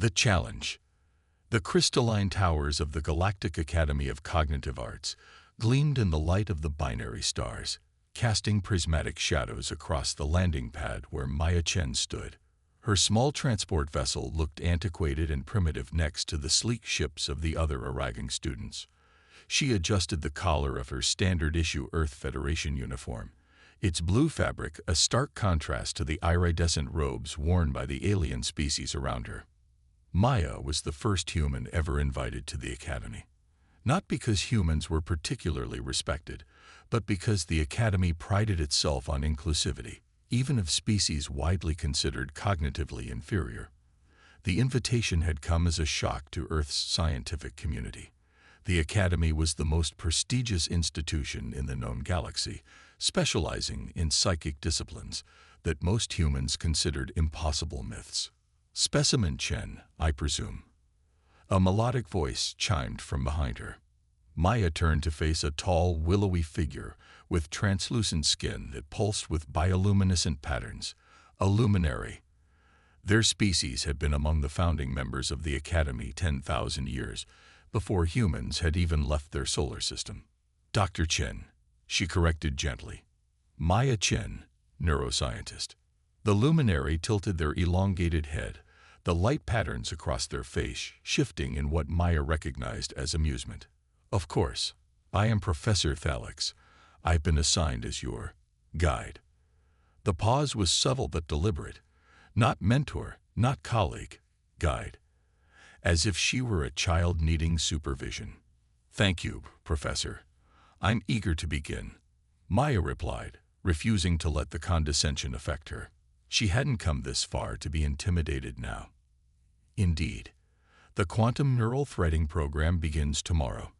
The challenge. The crystalline towers of the Galactic Academy of Cognitive Arts gleamed in the light of the binary stars, casting prismatic shadows across the landing pad where Maya Chen stood. Her small transport vessel looked antiquated and primitive next to the sleek ships of the other arriving students. She adjusted the collar of her standard-issue Earth Federation uniform, its blue fabric a stark contrast to the iridescent robes worn by the alien species around her. Maya was the first human ever invited to the Academy. Not because humans were particularly respected, but because the Academy prided itself on inclusivity, even of species widely considered cognitively inferior. The invitation had come as a shock to Earth's scientific community. The Academy was the most prestigious institution in the known galaxy, specializing in psychic disciplines that most humans considered impossible myths. Specimen Chen, I presume. A melodic voice chimed from behind her. Maya turned to face a tall, willowy figure with translucent skin that pulsed with bioluminescent patterns, a luminary. Their species had been among the founding members of the Academy 10,000 years, before humans had even left their solar system. Dr. Chen, she corrected gently. Maya Chen, neuroscientist. The luminary tilted their elongated head, the light patterns across their face shifting in what Maya recognized as amusement. Of course, I am Professor Felix. I've been assigned as your guide. The pause was subtle but deliberate. Not mentor, not colleague, guide. As if she were a child needing supervision. Thank you, Professor. I'm eager to begin. Maya replied, refusing to let the condescension affect her. She hadn't come this far to be intimidated now. Indeed. The quantum neural threading program begins tomorrow.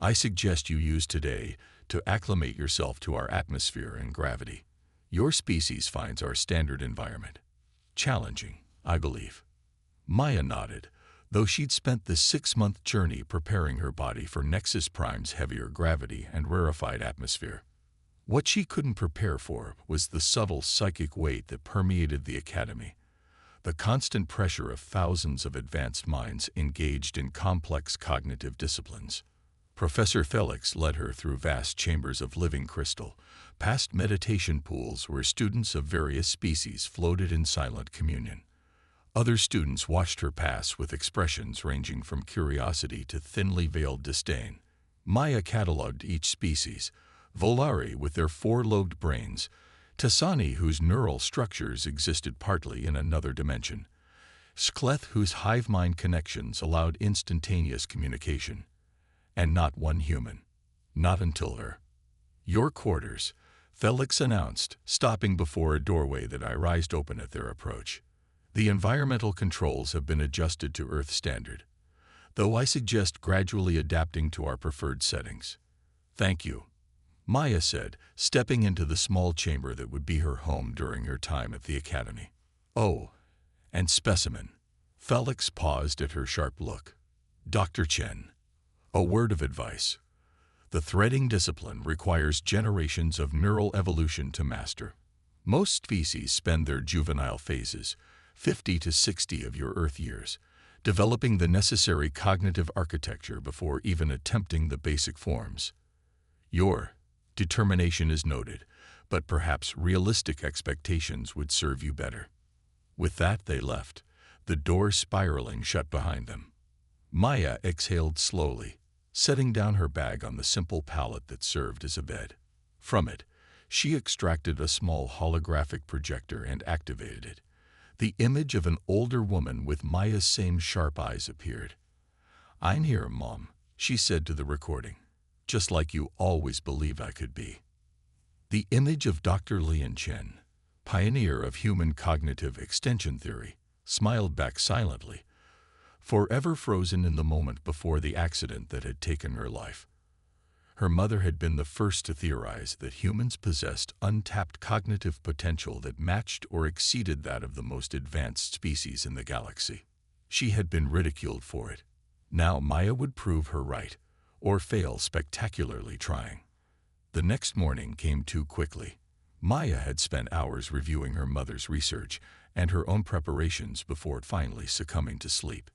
I suggest you use today to acclimate yourself to our atmosphere and gravity. Your species finds our standard environment challenging, I believe. Maya nodded, though she'd spent the 6-month journey preparing her body for Nexus Prime's heavier gravity and rarefied atmosphere. What she couldn't prepare for was the subtle psychic weight that permeated the Academy, the constant pressure of thousands of advanced minds engaged in complex cognitive disciplines. Professor Felix led her through vast chambers of living crystal, past meditation pools where students of various species floated in silent communion. Other students watched her pass with expressions ranging from curiosity to thinly veiled disdain. Maya cataloged each species: Volari with their 4-lobed brains, Tassani whose neural structures existed partly in another dimension, Skleth whose hive-mind connections allowed instantaneous communication, and not one human. Not until her. Your quarters, Felix announced, stopping before a doorway that I raised open at their approach. The environmental controls have been adjusted to Earth standard, though I suggest gradually adapting to our preferred settings. Thank you, Maya said, stepping into the small chamber that would be her home during her time at the Academy. Oh, and Specimen. Felix paused at her sharp look. Dr. Chen, a word of advice. The threading discipline requires generations of neural evolution to master. Most species spend their juvenile phases, 50 to 60 of your Earth years, developing the necessary cognitive architecture before even attempting the basic forms. Your determination is noted, but perhaps realistic expectations would serve you better. With that, they left, the door spiraling shut behind them. Maya exhaled slowly, setting down her bag on the simple pallet that served as a bed. From it, she extracted a small holographic projector and activated it. The image of an older woman with Maya's same sharp eyes appeared. I'm here, Mom, she said to the recording, just like you always believed I could be. The image of Dr. Lian Chen, pioneer of human cognitive extension theory, smiled back silently, forever frozen in the moment before the accident that had taken her life. Her mother had been the first to theorize that humans possessed untapped cognitive potential that matched or exceeded that of the most advanced species in the galaxy. She had been ridiculed for it. Now Maya would prove her right, or fail spectacularly trying. The next morning came too quickly. Maya had spent hours reviewing her mother's research and her own preparations before finally succumbing to sleep.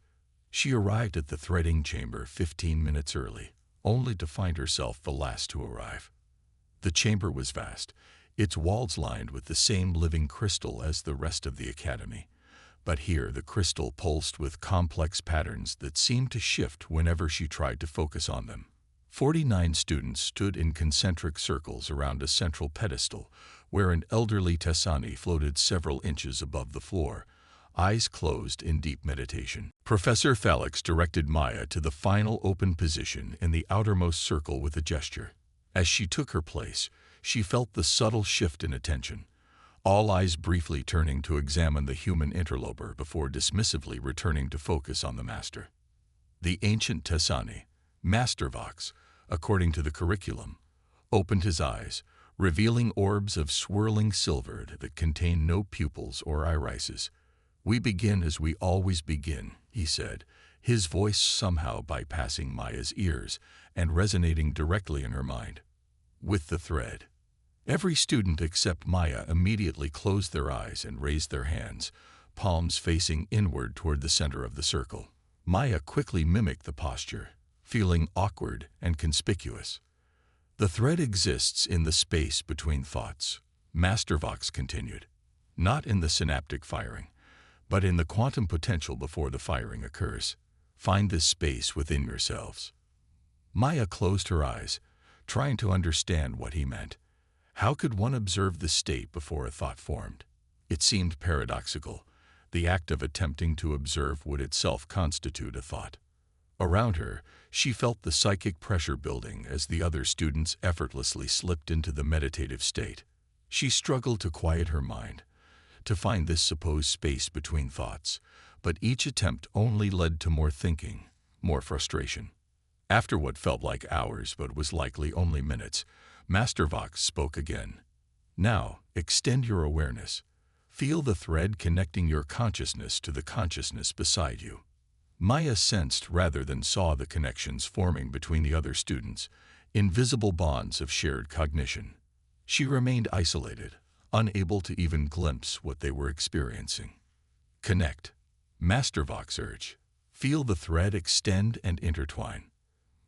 She arrived at the threading chamber 15 minutes early, only to find herself the last to arrive. The chamber was vast, its walls lined with the same living crystal as the rest of the academy. But here the crystal pulsed with complex patterns that seemed to shift whenever she tried to focus on them. 49 students stood in concentric circles around a central pedestal, where an elderly Tessani floated several inches above the floor, eyes closed in deep meditation. Professor Felix directed Maya to the final open position in the outermost circle with a gesture. As she took her place, she felt the subtle shift in attention, all eyes briefly turning to examine the human interloper before dismissively returning to focus on the master. The ancient Tessani, Master Vox, according to the curriculum, opened his eyes, revealing orbs of swirling silver that contained no pupils or irises. "We begin as we always begin," he said, his voice somehow bypassing Maya's ears and resonating directly in her mind. "With the thread." Every student except Maya immediately closed their eyes and raised their hands, palms facing inward toward the center of the circle. Maya quickly mimicked the posture, feeling awkward and conspicuous. "The thread exists in the space between thoughts," Master Vox continued, "not in the synaptic firing, but in the quantum potential before the firing occurs. Find this space within yourselves." Maya closed her eyes, trying to understand what he meant. How could one observe the state before a thought formed? It seemed paradoxical. The act of attempting to observe would itself constitute a thought. Around her, she felt the psychic pressure building as the other students effortlessly slipped into the meditative state. She struggled to quiet her mind, to find this supposed space between thoughts, but each attempt only led to more thinking, more frustration. After what felt like hours but was likely only minutes, Master Vox spoke again. "Now, extend your awareness. Feel the thread connecting your consciousness to the consciousness beside you." Maya sensed rather than saw the connections forming between the other students, invisible bonds of shared cognition. She remained isolated, unable to even glimpse what they were experiencing. "Connect," Master Vox urged. "Feel the thread extend and intertwine."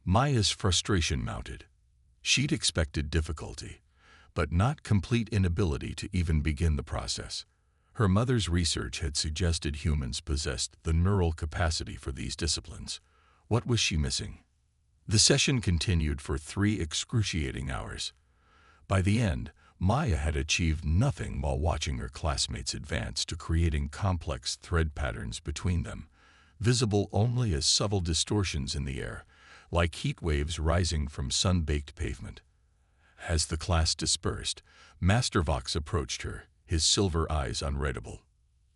Maya's frustration mounted. She'd expected difficulty, but not complete inability to even begin the process. Her mother's research had suggested humans possessed the neural capacity for these disciplines. What was she missing? The session continued for 3 excruciating hours. By the end, Maya had achieved nothing while watching her classmates advance to creating complex thread patterns between them, visible only as subtle distortions in the air, like heat waves rising from sun-baked pavement. As the class dispersed, Master Vox approached her, his silver eyes unreadable.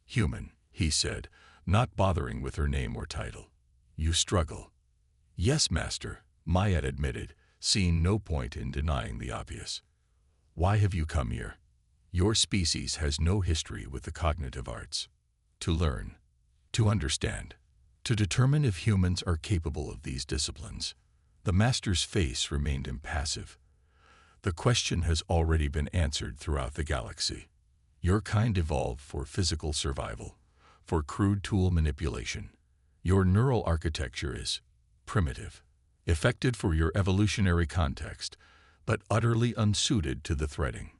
"Human," he said, not bothering with her name or title. "You struggle." "Yes, Master," Maya admitted, seeing no point in denying the obvious. "Why have you come here?" "Your species has no history with the cognitive arts." "To learn, to understand, to determine if humans are capable of these disciplines." The Master's face remained impassive. "The question has already been answered throughout the galaxy. Your kind evolved for physical survival, for crude tool manipulation. Your neural architecture is primitive, effective for your evolutionary context, but utterly unsuited to the threading."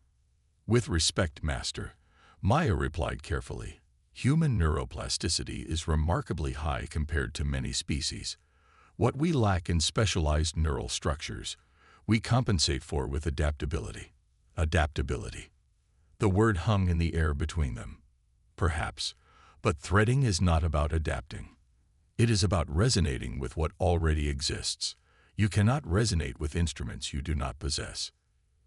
"With respect, Master," Maya replied carefully, "human neuroplasticity is remarkably high compared to many species. What we lack in specialized neural structures, we compensate for with adaptability." Adaptability. The word hung in the air between them. Perhaps, but threading is not about adapting. It is about resonating with what already exists. You cannot resonate with instruments you do not possess.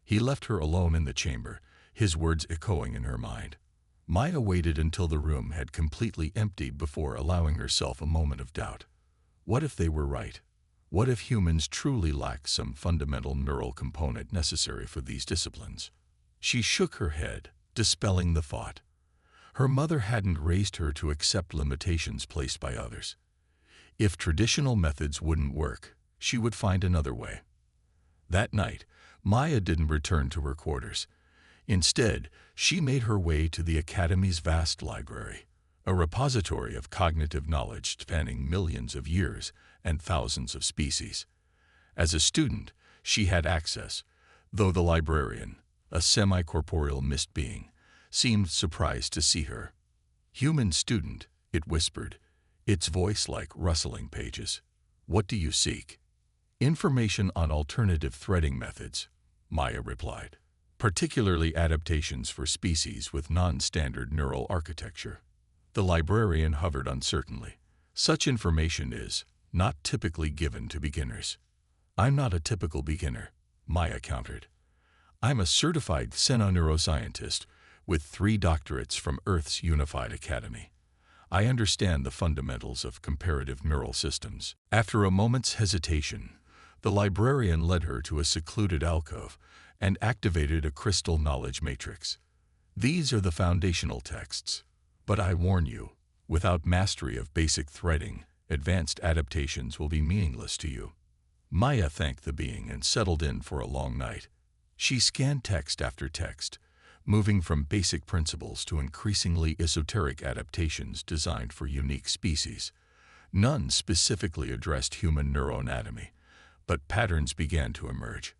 He left her alone in the chamber, his words echoing in her mind. Maya waited until the room had completely emptied before allowing herself a moment of doubt. What if they were right? What if humans truly lack some fundamental neural component necessary for these disciplines? She shook her head, dispelling the thought. Her mother hadn't raised her to accept limitations placed by others. If traditional methods wouldn't work, she would find another way. That night, Maya didn't return to her quarters. Instead, she made her way to the Academy's vast library, a repository of cognitive knowledge spanning millions of years and thousands of species. As a student, she had access, though the librarian, a semi-corporeal mist being, seemed surprised to see her. "Human student," it whispered, its voice like rustling pages. "What do you seek?" "Information on alternative threading methods," Maya replied, "particularly adaptations for species with non-standard neural architecture." The librarian hovered uncertainly. "Such information is not typically given to beginners." "I'm not a typical beginner," Maya countered. "I'm a certified xenoneuroscientist with 3 doctorates from Earth's Unified Academy. I understand the fundamentals of comparative neural systems." After a moment's hesitation, the librarian led her to a secluded alcove and activated a crystal knowledge matrix. "These are the foundational texts. But I warn you, without mastery of basic threading, advanced adaptations will be meaningless to you." Maya thanked the being and settled in for a long night. She scanned text after text, moving from basic principles to increasingly esoteric adaptations designed for unique species. None specifically addressed human neuroanatomy, but patterns began to emerge.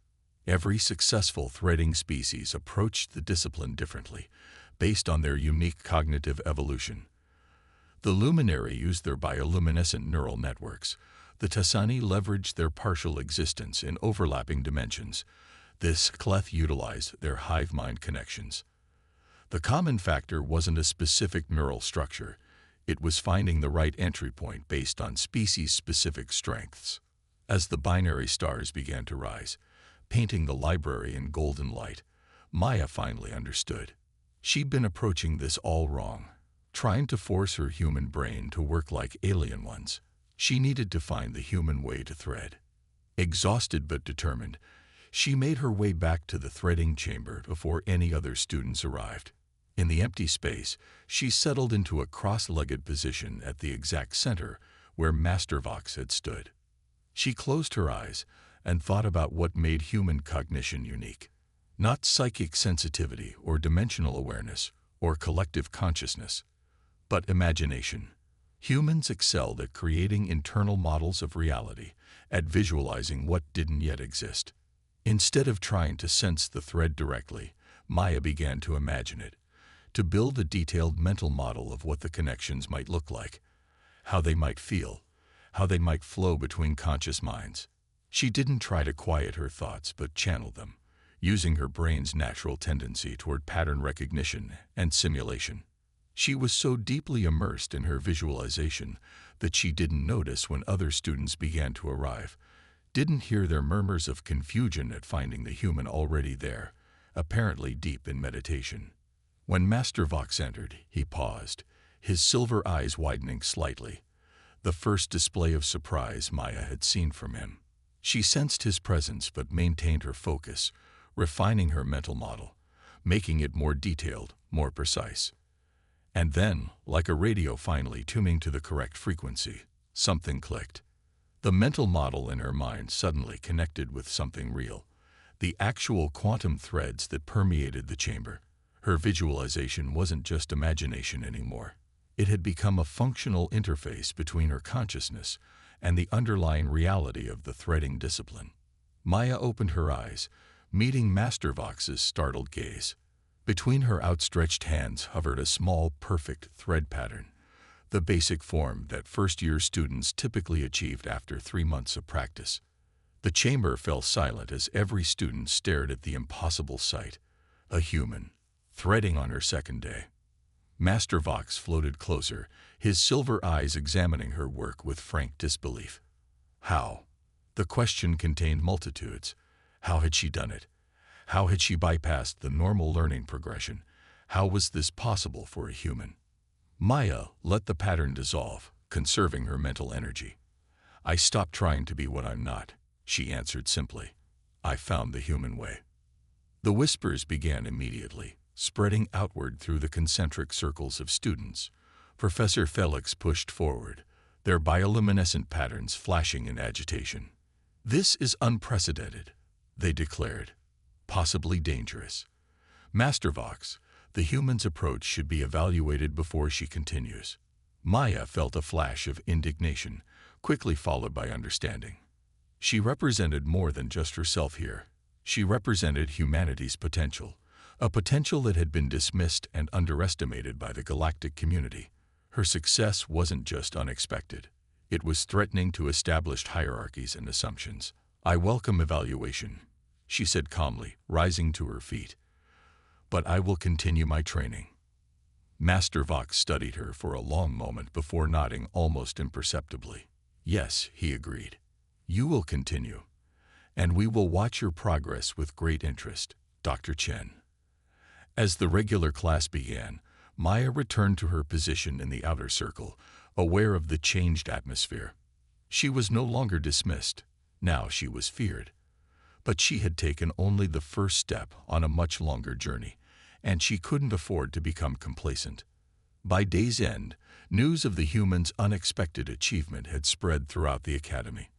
Every successful threading species approached the discipline differently, based on their unique cognitive evolution. The luminary used their bioluminescent neural networks. The Tassani leveraged their partial existence in overlapping dimensions. This Cleth utilized their hive mind connections. The common factor wasn't a specific neural structure. It was finding the right entry point based on species-specific strengths. As the binary stars began to rise, painting the library in golden light, Maya finally understood. She'd been approaching this all wrong, trying to force her human brain to work like alien ones. She needed to find the human way to thread. Exhausted but determined, she made her way back to the threading chamber before any other students arrived. In the empty space, she settled into a cross-legged position at the exact center where Master Vox had stood. She closed her eyes and thought about what made human cognition unique. Not psychic sensitivity or dimensional awareness or collective consciousness, but imagination. Humans excelled at creating internal models of reality, at visualizing what didn't yet exist. Instead of trying to sense the thread directly, Maya began to imagine it, to build a detailed mental model of what the connections might look like, how they might feel, how they might flow between conscious minds. She didn't try to quiet her thoughts but channeled them, using her brain's natural tendency toward pattern recognition and simulation. She was so deeply immersed in her visualization that she didn't notice when other students began to arrive, didn't hear their murmurs of confusion at finding the human already there, apparently deep in meditation. When Master Vox entered, he paused, his silver eyes widening slightly, the first display of surprise Maya had seen from him. She sensed his presence but maintained her focus, refining her mental model, making it more detailed, more precise. And then, like a radio finally tuning to the correct frequency, something clicked. The mental model in her mind suddenly connected with something real, the actual quantum threads that permeated the chamber. Her visualization wasn't just imagination anymore. It had become a functional interface between her consciousness and the underlying reality of the threading discipline. Maya opened her eyes, meeting Master Vox's startled gaze. Between her outstretched hands hovered a small, perfect thread pattern, the basic form that first-year students typically achieved after 3 months of practice. The chamber fell silent as every student stared at the impossible sight, a human, threading on her second day. Master Vox floated closer, his silver eyes examining her work with frank disbelief. How? The question contained multitudes. How had she done it? How had she bypassed the normal learning progression? How was this possible for a human? Maya let the pattern dissolve, conserving her mental energy. "I stopped trying to be what I'm not," she answered simply. "I found the human way." The whispers began immediately, spreading outward through the concentric circles of students. Professor Felix pushed forward, their bioluminescent patterns flashing in agitation. "This is unprecedented," they declared. "Possibly dangerous." Master Vox, the human's approach should be evaluated before she continues. Maya felt a flash of indignation, quickly followed by understanding. She represented more than just herself here. She represented humanity's potential, a potential that had been dismissed and underestimated by the galactic community. Her success wasn't just unexpected. It was threatening to established hierarchies and assumptions. "I welcome evaluation," she said calmly, rising to her feet. "But I will continue my training." Master Vox studied her for a long moment before nodding almost imperceptibly. "Yes," he agreed. "You will continue, and we will watch your progress with great interest, Dr. Chen." As the regular class began, Maya returned to her position in the outer circle, aware of the changed atmosphere. She was no longer dismissed. Now she was feared. But she had taken only the first step on a much longer journey, and she couldn't afford to become complacent. By day's end, news of the human's unexpected achievement had spread throughout the academy.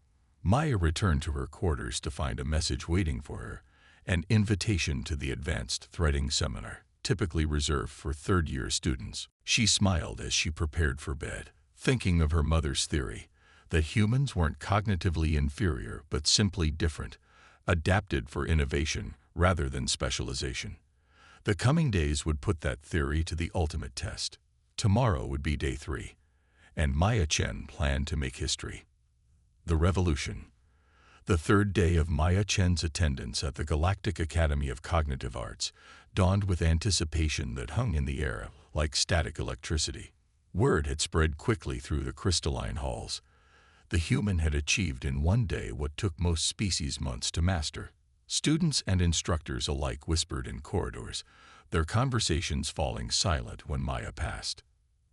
Maya returned to her quarters to find a message waiting for her, an invitation to the Advanced Threading Seminar, typically reserved for third-year students. She smiled as she prepared for bed, thinking of her mother's theory that humans weren't cognitively inferior but simply different, adapted for innovation rather than specialization. The coming days would put that theory to the ultimate test. Tomorrow would be day 3, and Maya Chen planned to make history. The Revolution. The third day of Maya Chen's attendance at the Galactic Academy of Cognitive Arts dawned with anticipation that hung in the air like static electricity. Word had spread quickly through the crystalline halls. The human had achieved in one day what took most species months to master. Students and instructors alike whispered in corridors, their conversations falling silent when Maya passed.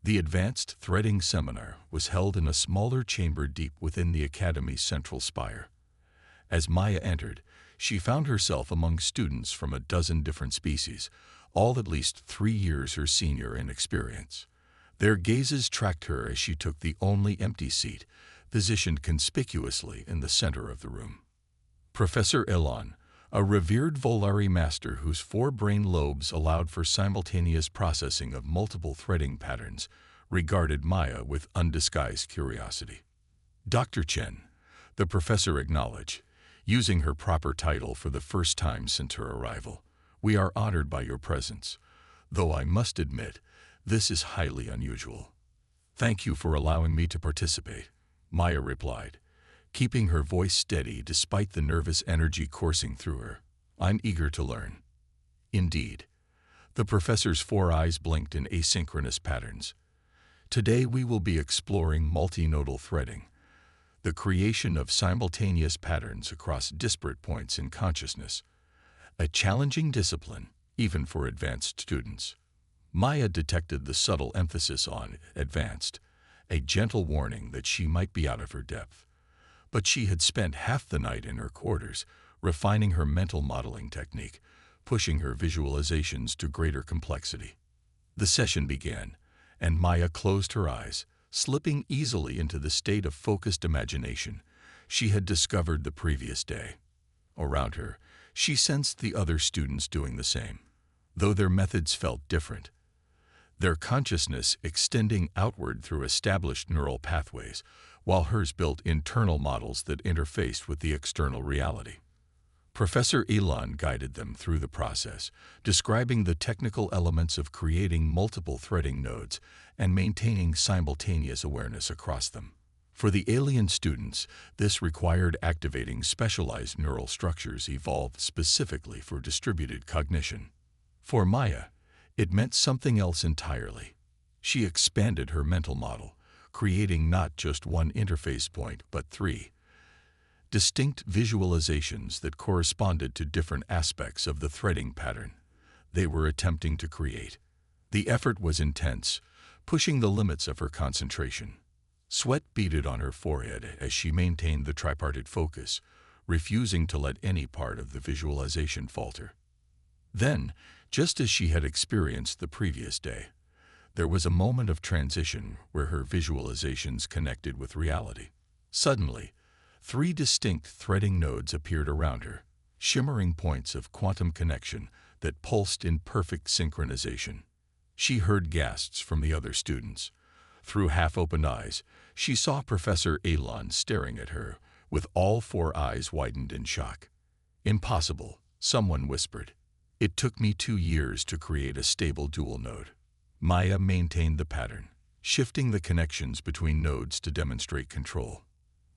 The Advanced Threading Seminar was held in a smaller chamber deep within the Academy's central spire. As Maya entered, she found herself among students from a dozen different species, all at least 3 years her senior in experience. Their gazes tracked her as she took the only empty seat, positioned conspicuously in the center of the room. Professor Elon, a revered Volari master whose 4 brain lobes allowed for simultaneous processing of multiple threading patterns, regarded Maya with undisguised curiosity. "Dr. Chen," the professor acknowledged, using her proper title for the first time since her arrival, "we are honored by your presence, though I must admit, this is highly unusual." "Thank you for allowing me to participate," Maya replied, keeping her voice steady despite the nervous energy coursing through her. "I'm eager to learn." Indeed. The professor's 4 eyes blinked in asynchronous patterns. "Today we will be exploring multinodal threading, the creation of simultaneous patterns across disparate points in consciousness, a challenging discipline even for advanced students." Maya detected the subtle emphasis on advanced, a gentle warning that she might be out of her depth. But she had spent half the night in her quarters, refining her mental modeling technique, pushing her visualizations to greater complexity. The session began, and Maya closed her eyes, slipping easily into the state of focused imagination she had discovered the previous day. Around her, she sensed the other students doing the same, though their methods felt different. Their consciousness extending outward through established neural pathways, while hers built internal models that interfaced with the external reality. Professor Elon guided them through the process, describing the technical elements of creating multiple threading nodes and maintaining simultaneous awareness across them. For the alien students, this required activating specialized neural structures evolved specifically for distributed cognition. For Maya, it meant something else entirely. She expanded her mental model, creating not just one interface point but 3 distinct visualizations that corresponded to different aspects of the threading pattern they were attempting to create. The effort was intense, pushing the limits of her concentration. Sweat beaded on her forehead as she maintained the tripartite focus, refusing to let any part of the visualization falter. Then, just as she had experienced the previous day, there was a moment of transition where her visualizations connected with reality. Suddenly, 3 distinct threading nodes appeared around her, shimmering points of quantum connection that pulsed in perfect synchronization. She heard gasps from the other students. Through half-opened eyes, she saw Professor Elon staring at her, with all four eyes widened in shock. "Impossible," someone whispered. "It took me 2 years to create a stable dual node." Maya maintained the pattern, shifting the connections between nodes to demonstrate control.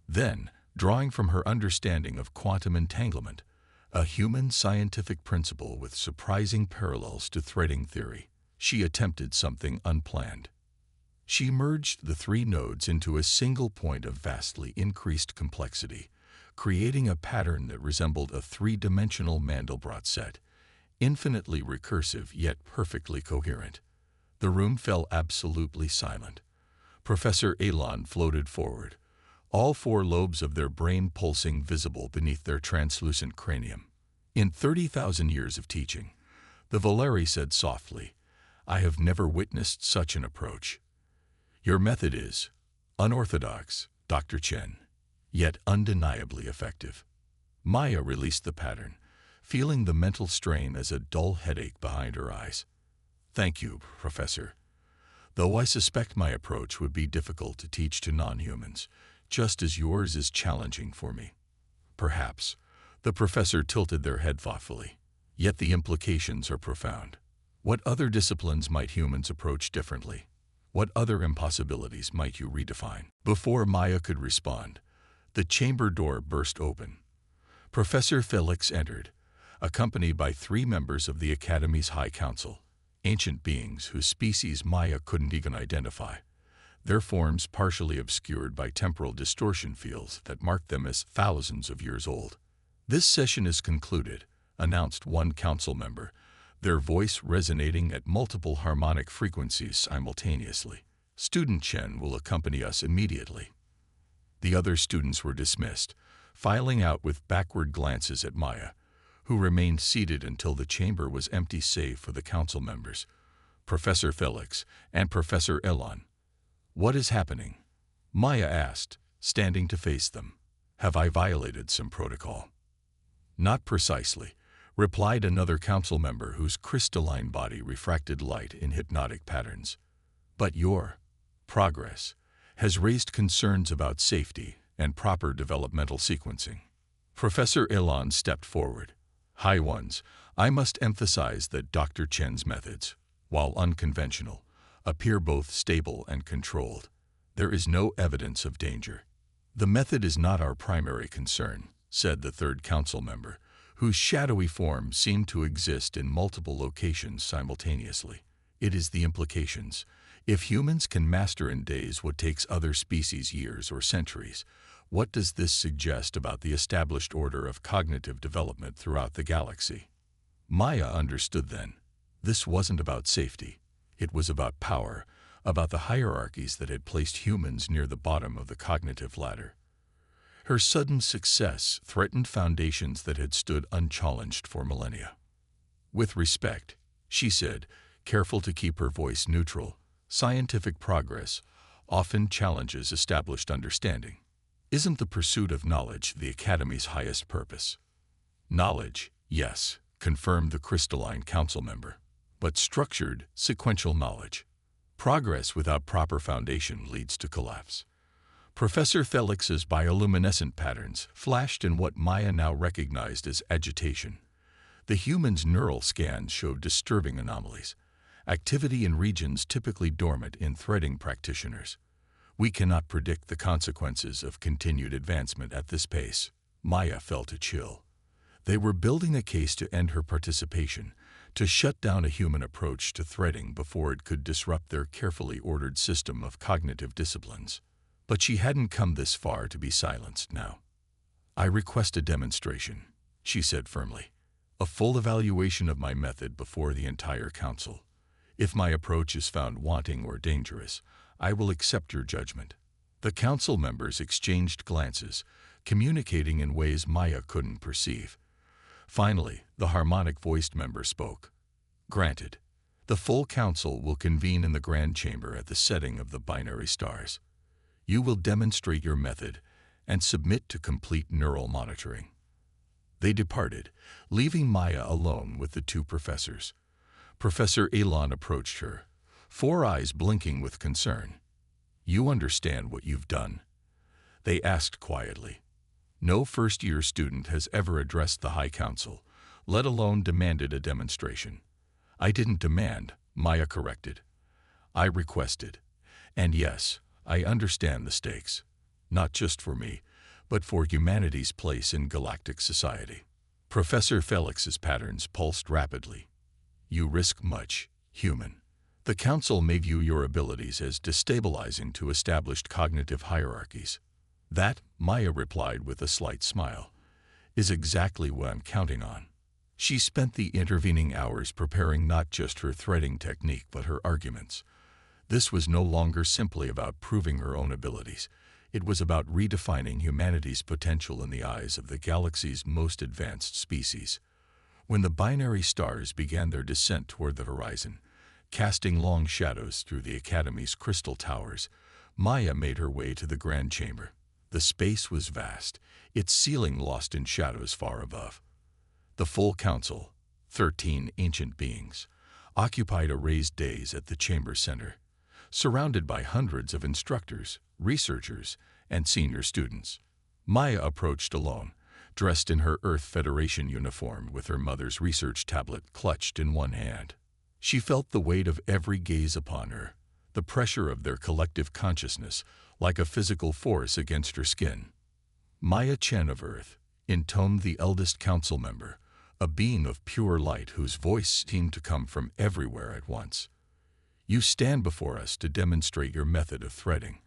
Then, drawing from her understanding of quantum entanglement, a human scientific principle with surprising parallels to threading theory, she attempted something unplanned. She merged the 3 nodes into a single point of vastly increased complexity, creating a pattern that resembled a 3-dimensional Mandelbrot set, infinitely recursive yet perfectly coherent. The room fell absolutely silent. Professor Elon floated forward, all 4 lobes of their brain pulsing visible beneath their translucent cranium. "In 30,000 years of teaching," the Valeri said softly, "I have never witnessed such an approach. Your method is unorthodox, Dr. Chen, yet undeniably effective." Maya released the pattern, feeling the mental strain as a dull headache behind her eyes. "Thank you, Professor. Though I suspect my approach would be difficult to teach to non-humans, just as yours is challenging for me." "Perhaps." The professor tilted their head thoughtfully. "Yet the implications are profound. What other disciplines might humans approach differently? What other impossibilities might you redefine?" Before Maya could respond, the chamber door burst open. Professor Felix entered, accompanied by 3 members of the Academy's High Council, ancient beings whose species Maya couldn't even identify, their forms partially obscured by temporal distortion fields that marked them as thousands of years old. "This session is concluded," announced one council member, their voice resonating at multiple harmonic frequencies simultaneously. "Student Chen will accompany us immediately." The other students were dismissed, filing out with backward glances at Maya, who remained seated until the chamber was empty save for the council members, Professor Felix and Professor Elon. "What is happening?" Maya asked, standing to face them. "Have I violated some protocol?" "Not precisely," replied another council member whose crystalline body refracted light in hypnotic patterns. "But your progress has raised concerns about safety and proper developmental sequencing." Professor Elon stepped forward. "High Ones, I must emphasize that Dr. Chen's methods, while unconventional, appear both stable and controlled. There is no evidence of danger." "The method is not our primary concern," said the third council member, whose shadowy form seemed to exist in multiple locations simultaneously. "It is the implications. If humans can master in days what takes other species years or centuries, what does this suggest about the established order of cognitive development throughout the galaxy?" Maya understood then. This wasn't about safety. It was about power, about the hierarchies that had placed humans near the bottom of the cognitive ladder. Her sudden success threatened foundations that had stood unchallenged for millennia. "With respect," she said, careful to keep her voice neutral, "scientific progress often challenges established understanding. Isn't the pursuit of knowledge the Academy's highest purpose?" "Knowledge, yes," confirmed the crystalline council member, "but structured, sequential knowledge. Progress without proper foundation leads to collapse." Professor Felix's bioluminescent patterns flashed in what Maya now recognized as agitation. The human's neural scans showed disturbing anomalies, activity in regions typically dormant in threading practitioners. "We cannot predict the consequences of continued advancement at this pace." Maya felt a chill. They were building a case to end her participation, to shut down a human approach to threading before it could disrupt their carefully ordered system of cognitive disciplines. But she hadn't come this far to be silenced now. "I request a demonstration," she said firmly. "A full evaluation of my method before the entire council. If my approach is found wanting or dangerous, I will accept your judgment." The council members exchanged glances, communicating in ways Maya couldn't perceive. Finally, the harmonic-voiced member spoke. "Granted. The full council will convene in the grand chamber at the setting of the binary stars. You will demonstrate your method and submit to complete neural monitoring. They departed, leaving Maya alone with the two professors. Professor Elon approached her, four eyes blinking with concern. "You understand what you've done?" they asked quietly. No first-year student has ever addressed the High Council, let alone demanded a demonstration. "I didn't demand," Maya corrected. "I requested. And yes, I understand the stakes. Not just for me, but for humanity's place in galactic society." Professor Felix's patterns pulsed rapidly. "You risk much, human. The Council may view your abilities as destabilizing to established cognitive hierarchies." "That," Maya replied with a slight smile, "is exactly what I'm counting on." She spent the intervening hours preparing not just her threading technique but her arguments. This was no longer simply about proving her own abilities. It was about redefining humanity's potential in the eyes of the galaxy's most advanced species. When the binary stars began their descent toward the horizon, casting long shadows through the Academy's crystal towers, Maya made her way to the Grand Chamber. The space was vast, its ceiling lost in shadows far above. The full council, 13 ancient beings, occupied a raised dais at the chamber center, surrounded by hundreds of instructors, researchers, and senior students. Maya approached alone, dressed in her Earth Federation uniform with her mother's research tablet clutched in one hand. She felt the weight of every gaze upon her, the pressure of their collective consciousness, like a physical force against her skin. Maya Chen of Earth, intoned the eldest council member, a being of pure light whose voice seemed to come from everywhere at once. "You stand before us to demonstrate your method of threading.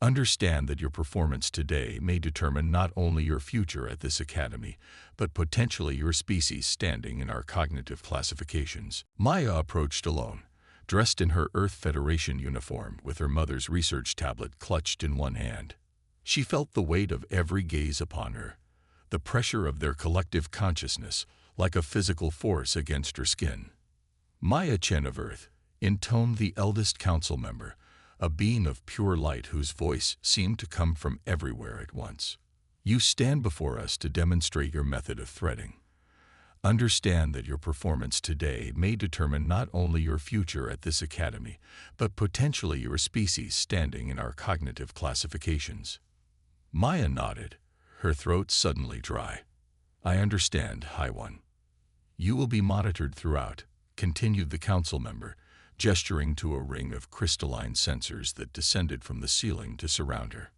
Understand that your performance today may determine not only your future at this academy, but potentially your species' standing in our cognitive classifications." Maya approached alone, dressed in her Earth Federation uniform with her mother's research tablet clutched in one hand. She felt the weight of every gaze upon her, the pressure of their collective consciousness, like a physical force against her skin. Maya Chen of Earth, intoned the eldest council member, a being of pure light whose voice seemed to come from everywhere at once. "You stand before us to demonstrate your method of threading. Understand that your performance today may determine not only your future at this academy, but potentially your species' standing in our cognitive classifications." Maya nodded, her throat suddenly dry. "I understand, High One. You will be monitored throughout," continued the council member, gesturing to a ring of crystalline sensors that descended from the ceiling to surround her.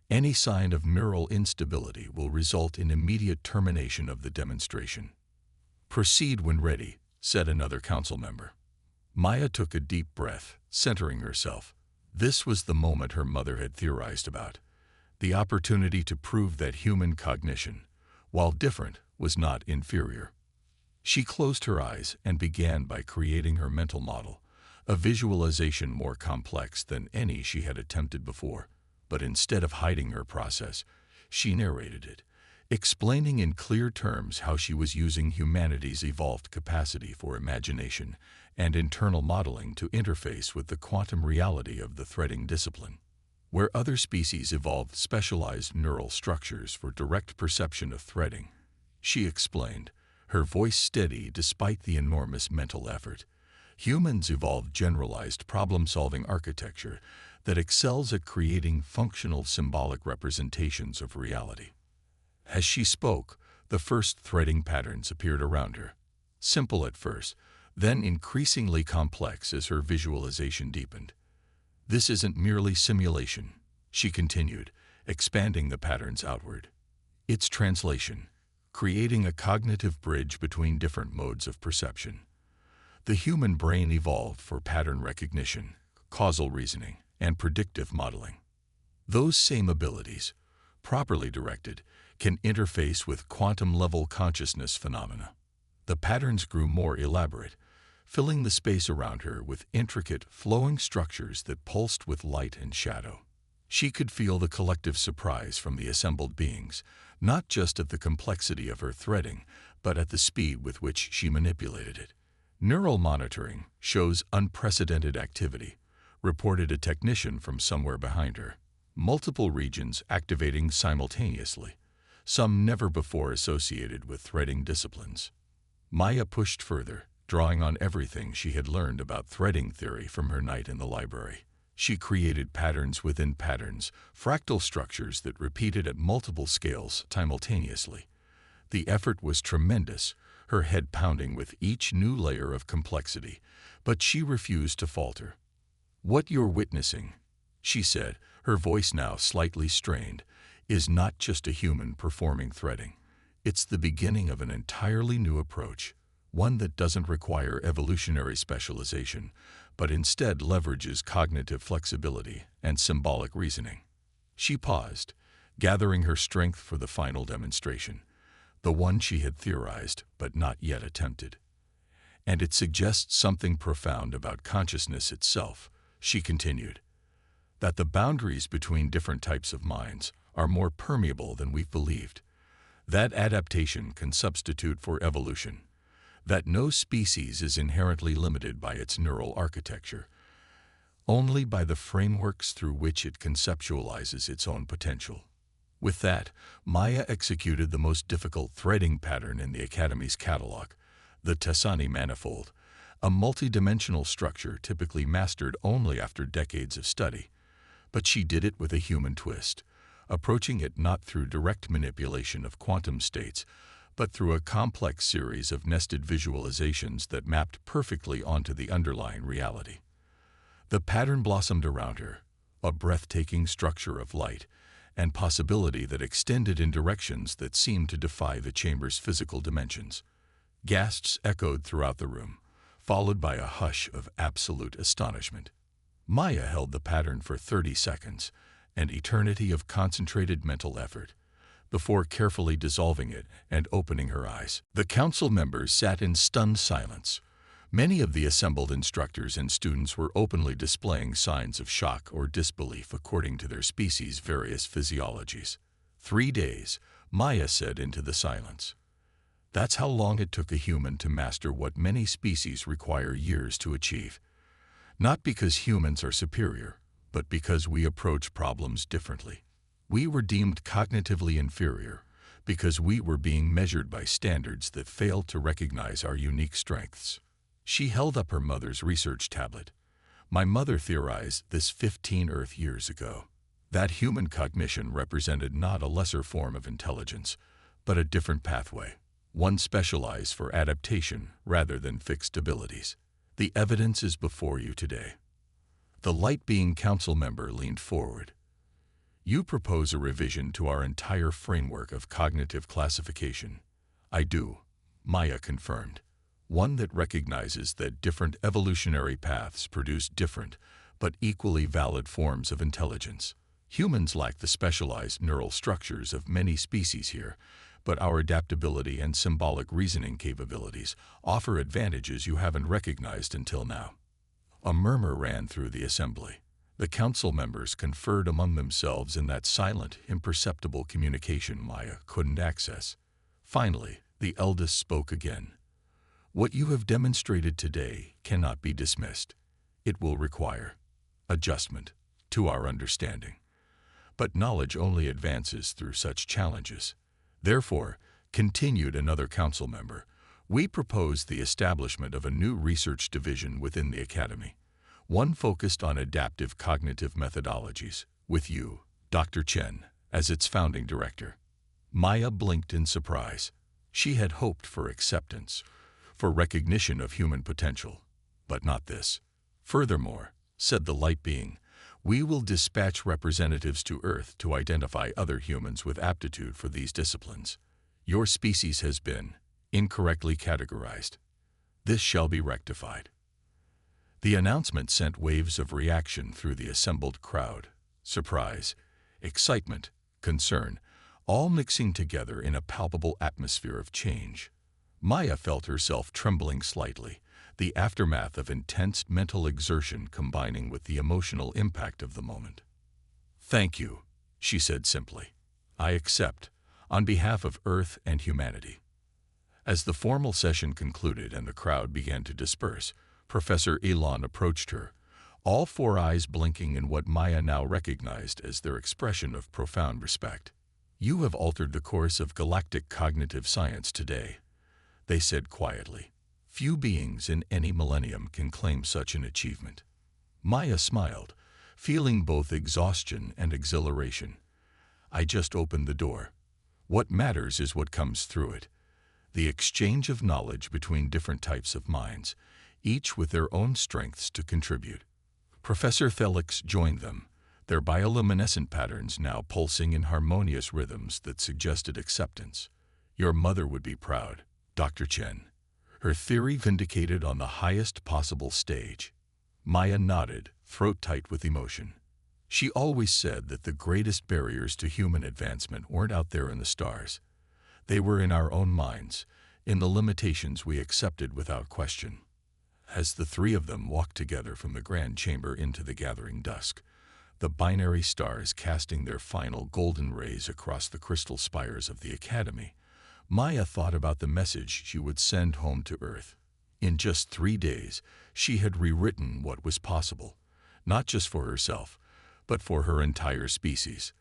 "Any sign of neural instability will result in immediate termination of the demonstration." "Proceed when ready," said another council member. Maya took a deep breath, centering herself. This was the moment her mother had theorized about. The opportunity to prove that human cognition, while different, was not inferior. She closed her eyes and began by creating her mental model, a visualization more complex than any she had attempted before. But instead of hiding her process, she narrated it, explaining in clear terms how she was using humanity's evolved capacity for imagination and internal modeling to interface with the quantum reality of the threading discipline. Where other species evolved specialized neural structures for direct perception of threading, she explained, her voice steady despite the enormous mental effort, humans evolved generalized problem-solving architecture that excels at creating functional symbolic representations of reality. As she spoke, the first threading patterns appeared around her, simple at first, then increasingly complex as her visualization deepened. "This isn't merely simulation," she continued, expanding the patterns outward. "It's translation, creating a cognitive bridge between different modes of perception. The human brain evolved for pattern recognition, causal reasoning, and predictive modeling. Those same abilities, properly directed, can interface with quantum-level consciousness phenomena." The patterns grew more elaborate, filling the space around her with intricate, flowing structures that pulsed with light and shadow. She could feel the collective surprise from the assembled beings, not just at the complexity of her threading, but at the speed with which she manipulated it. "Neural monitoring shows unprecedented activity," reported a technician from somewhere behind her. "Multiple regions activating simultaneously. some never before associated with threading disciplines. Maya pushed further, drawing on everything she had learned about threading theory from her night in the library. She created patterns within patterns, fractal structures that repeated at multiple scales simultaneously. The effort was tremendous, her head pounding with each new layer of complexity, but she refused to falter. "What you're witnessing," she said, her voice now slightly strained, "is not just a human performing threading. It's the beginning of an entirely new approach, one that doesn't require evolutionary specialization, but instead leverages cognitive flexibility and symbolic reasoning." She paused, gathering her strength for the final demonstration, the one she had theorized but not yet attempted. "And it suggests something profound about consciousness itself," she continued, "that the boundaries between different types of minds are more permeable than we've believed, that adaptation can substitute for evolution, that no species is inherently limited by its neural architecture, only by the frameworks through which it conceptualizes its own potential." With that, Maya executed the most difficult threading pattern in the Academy's catalog, the Tassani manifold, a multidimensional structure typically mastered only after decades of study. But she did it with a human twist, approaching it not through direct manipulation of quantum states, but through a complex series of nested visualizations that mapped perfectly onto the underlying reality. The pattern blossomed around her, a breathtaking structure of light and possibility that extended in directions that seemed to defy the chamber's physical dimensions. Gasps echoed throughout the room, followed by a hush of absolute astonishment. Maya held the pattern for 30 seconds, an eternity of concentrated mental effort, before carefully dissolving it and opening her eyes. The council members sat in stunned silence. Many of the assembled instructors and students were openly displaying signs of shock or disbelief according to their species' various physiologies. 3 days, Maya said into the silence. That's how long it took a human to master what many species require years to achieve. Not because humans are superior, but because we approach problems differently. We were deemed cognitively inferior because we were being measured by standards that failed to recognize our unique strengths. She held up her mother's research tablet. "My mother theorized this 15 Earth years ago. That human cognition represented not a lesser form of intelligence, but a different pathway, one specialized for adaptation rather than fixed abilities. The evidence is before you today." The light-being council member leaned forward. "You propose a revision to our entire framework of cognitive classification." "I do," Maya confirmed. "One that recognizes that different evolutionary paths produce different, but equally valid forms of intelligence. Humans lack the specialized neural structures of many species here, but our adaptability and symbolic reasoning capabilities offer advantages you haven't recognized until now." A murmur ran through the assembly. The council members conferred among themselves in that silent, imperceptible communication Maya couldn't access. Finally, the eldest spoke again. "What you have demonstrated today cannot be dismissed. It will require adjustment to our understanding. But knowledge only advances through such challenges. Therefore," continued another council member, "we propose the establishment of a new research division within the Academy, one focused on adaptive cognitive methodologies, with you, Dr. Chen, as its founding director." Maya blinked in surprise. She had hoped for acceptance, for recognition of human potential, but not this. "Furthermore," said the light being, "we will dispatch representatives to Earth to identify other humans with aptitude for these disciplines. Your species has been incorrectly categorized. This shall be rectified." The announcement sent waves of reaction through the assembled crowd. Surprise, excitement, concern, all mixing together in a palpable atmosphere of change. Maya felt herself trembling slightly, the aftermath of intense mental exertion combining with the emotional impact of the moment. "Thank you," she said simply. "I accept, on behalf of Earth and humanity." As the formal session concluded and the crowd began to disperse, Professor Elon approached her, all 4 eyes blinking in what Maya now recognized as their expression of profound respect. "You have altered the course of galactic cognitive science today," they said quietly. "Few beings in any millennium can claim such an achievement." Maya smiled, feeling both exhaustion and exhilaration. "I just opened the door. What matters is what comes through it. The exchange of knowledge between different types of minds, each with their own strengths to contribute." Professor Thelix joined them, their bioluminescent patterns now pulsing in harmonious rhythms that suggested acceptance. "Your mother would be proud, Dr. Chen. Her theory vindicated on the highest possible stage." Maya nodded, throat tight with emotion. She always said that the greatest barriers to human advancement weren't out there in the stars. They were in our own minds, in the limitations we accepted without question. As the three of them walked together from the grand chamber into the gathering dusk, the binary stars casting their final golden rays across the crystal spires of the Academy, Maya thought about the message she would send home to Earth. In just 3 days, she had rewritten what was possible, not just for herself, but for her entire species.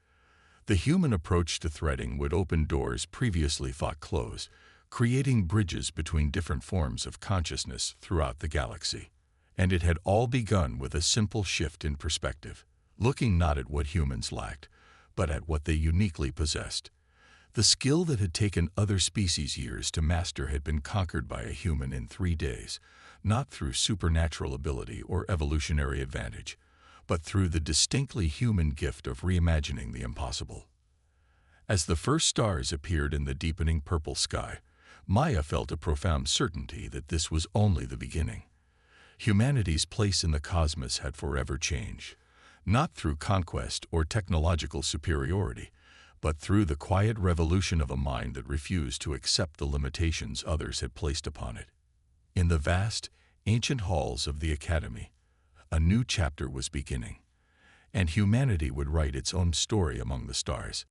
The human approach to threading would open doors previously thought closed, creating bridges between different forms of consciousness throughout the galaxy. And it had all begun with a simple shift in perspective, looking not at what humans lacked, but at what they uniquely possessed. The skill that had taken other species years to master had been conquered by a human in 3 days, not through supernatural ability or evolutionary advantage, but through the distinctly human gift of reimagining the impossible. As the first stars appeared in the deepening purple sky, Maya felt a profound certainty that this was only the beginning. Humanity's place in the cosmos had forever changed, not through conquest or technological superiority, but through the quiet revolution of a mind that refused to accept the limitations others had placed upon it. In the vast, ancient halls of the Academy, a new chapter was beginning, and humanity would write its own story among the stars.